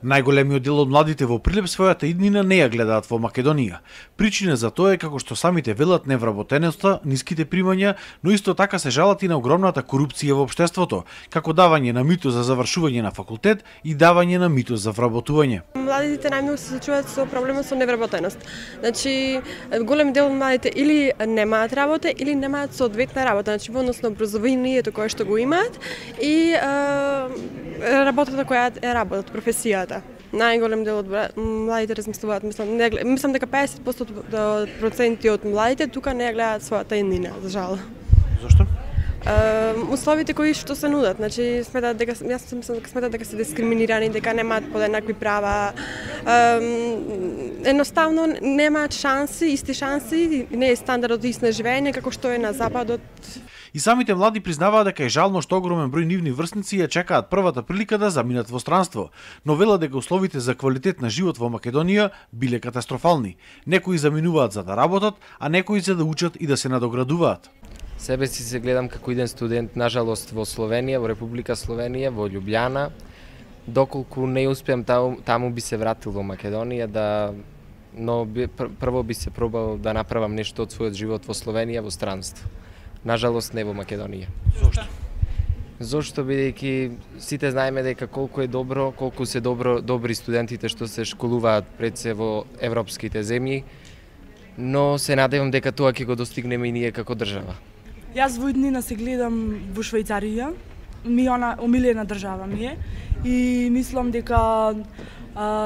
Најголемиот дел од младите во Прилеп својата иднина не ја гледаат во Македонија. Причина за тоа е, како што самите велат, невработеноста, ниските примања, но исто така се жалат и на огромната корупција во општеството, како давање на мито за завршување на факултет и давање на мито за вработување. Младите најмногу се случуваат со проблемот со невработеност. Значи, голем дел од младите или немаат работа, или немаат соодветна работа, значи во однос на образованието кое што го имаат и работата која е работат, професијата. Најголем дел од младите размислуваат, мислам дека 50% од младите тука не гледаат својата иднина, за жал. Зошто? Условите кои што се нудат, значи сметаат дека се дискриминирани, дека немаат подеднакви права. Едноставно немаат шанси, исти шанси, не е стандардот ист на живење како што е на западот. И самите млади признаваат дека е жално што огромен број нивни врсници ја чекаат првата прилика да заминат во странство, но велат дека условите за квалитет на живот во Македонија биле катастрофални. Некои заминуваат за да работат, а некои за да учат и да се надоградуваат. Себе си се гледам како иден студент, нажалост, во Словенија, во Република Словенија, во Љубљана. Доколку не успеам таму би се вратил во Македонија, но прво би се пробал да направам нешто од својот живот во Словенија, во странство. Нажалост не во Македонија. Зошто? Зошто бидејќи сите знаеме дека колку е добро, колку се добри студентите што се школуваат пред се во европските земји, но се надевам дека тоа ќе го достигнеме и ние како држава. Јас во иднина се гледам во Швајцарија, ми она омилена држава ми е и мислам дека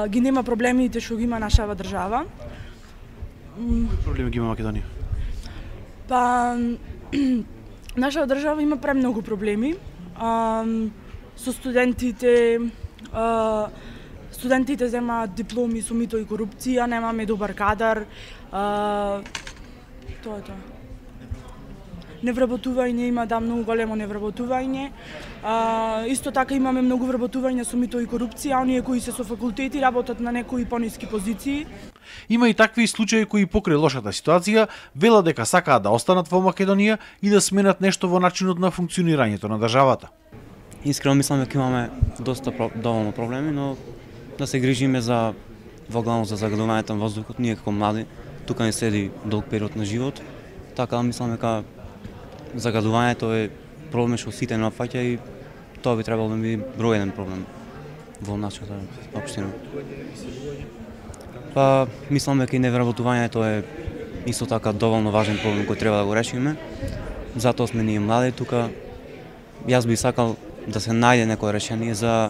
ги нема проблемите што ги има нашава држава. Кои проблеми ги има Македонија? Па нашава држава има премногу проблеми со студентите. Студентите земаат дипломи со мито и корупција, немаме добар кадар. Тоа е тоа. Невработување има, многу големо невработување. Исто така имаме многу вработување со мито и корупција, а оние кои се со факултети работат на некои пониски позиции. Има и такви случаи кои покрај лошата ситуација велат дека сакаат да останат во Македонија и да сменат нешто во начинот на функционирањето на државата. Искрено мислам дека имаме доста доволно проблеми, но да се грижиме за воглавно за загадувањето на воздухот, ние како млади, тука не следи долг период на живот, така да мислам дека загадувањето е проблем што сите не опфаќа и тоа би требало да биде број еден проблем во нашата општина. Па мислам дека и невработувањето е исто така доволно важен проблем кој треба да го решиме. Затоа сме ние млади тука. Јас би сакал да се најде некое решение за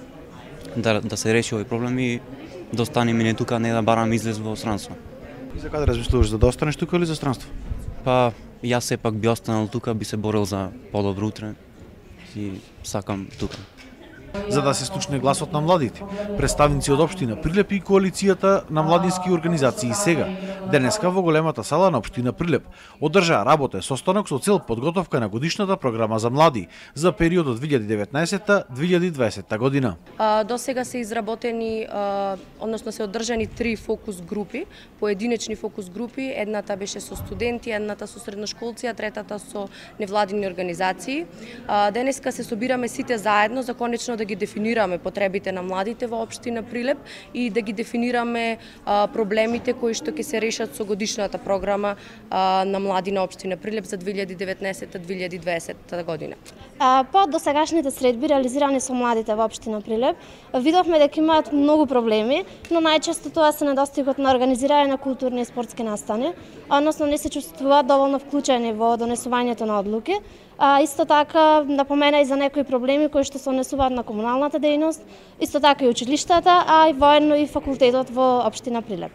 да се реши овој проблем и да останеме не тука, не да бараме излез во странство. И за каде размислуваш, да останеш тука или за странство? Па јас сепак би останал тука, би се борил за подобро утре и сакам тука. За да се слушне гласот на младите, представници од општина Прилеп и коалицијата на младински организации сега, денеска во големата сала на општина Прилеп, одржаа работен состанок со цел подготовка на годишната програма за млади за периодот 2019-2020 година. До сега се изработени, односно се одржани 3 фокус групи, поединечни фокус групи, едната беше со студенти, едната со средношколци, а третата со невладини организации. Денеска се собираме сите заедно за конечно да ги дефинираме потребите на младите во општина Прилеп и да ги дефинираме проблемите кои што ќе се решат со годишната програма на млади на општина Прилеп за 2019-2020 година. По досегашните средби реализирани со младите во општина Прилеп, видовме дека имаат многу проблеми, но најчесто тоа се недостигот на организирање на културни и спортски настани, односно не се чувствуваат доволно вклучени во донесувањето на одлуки. Исто така напомена и за некои проблеми кои што се однесуваат на комуналната дејност, исто така и училиштата, а и воедно и факултетот во општина Прилеп.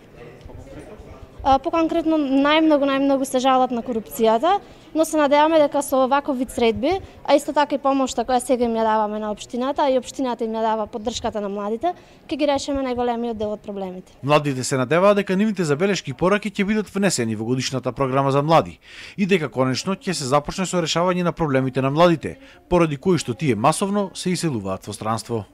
Поконкретно најмногу се жалат на корупцијата, но се надеваме дека со оваков вид средби, а исто така и помошта која сега им ја даваме на општината и општината им ја дава поддршката на младите, ќе ги решиме најголемиот дел од проблемите. Младите се надеваат дека нивните забелешки и пораки ќе бидат внесени во годишната програма за млади и дека конечно ќе се започне со решавање на проблемите на младите, поради кои што тие масовно се иселуваат во странство.